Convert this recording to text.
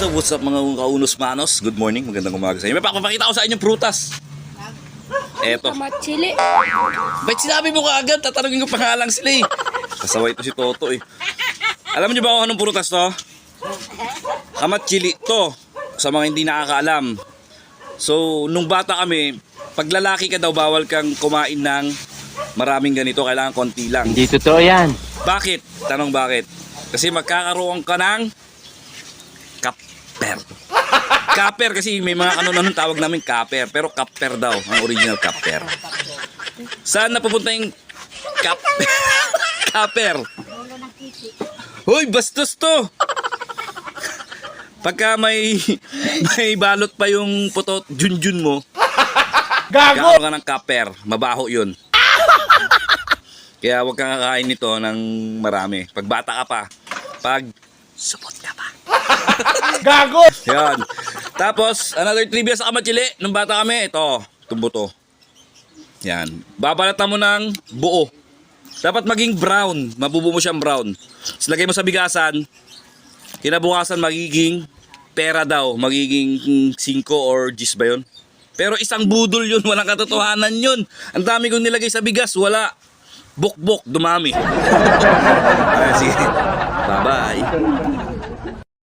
So what's up mga kaunos manos? Good morning, magandang umaga sa inyo. May papapakita ko sa inyo prutas. Eto. Kamatsili. Ba't sinabi mo kaagad? Tatanungin ko pa nga lang sila eh. Kasaway to si Toto eh. Alam niyo ba kung anong prutas to? Kamatsili to. Sa mga hindi nakakaalam. So nung bata kami, pag lalaki ka daw bawal kang kumain ng maraming ganito. Kailangan konti lang. Hindi totoo yan. Bakit? Tanong bakit? Kasi magkakaroon ka ng kapper. Kapper kasi may mga kanon tawag namin kapper. Pero kapper daw, ang original kapper. Saan napupunta yung kapper? Kapper. Hoy, bastos to! Pagka may balot pa yung putot, junjun mo, gago ka ng kapper. Mabaho yun. Kaya huwag kang kakain nito ng marami. Pag bata ka pa, pag supot ka pa. Gago! Yan. Tapos, another trivia sa kamatsili. Nung bata kami, ito, tumbuto. Yan. Babalatan mo ng buo. Dapat maging brown. Mabubuo mo siyang brown. Tapos lagay mo sa bigasan. Kinabukasan magiging pera daw. Magiging 5 or 10 ba yun? Pero isang budol yun. Walang katotohanan yun. Ang dami kong nilagay sa bigas. Wala. Bukbok, dumami. Sige. Bye-bye.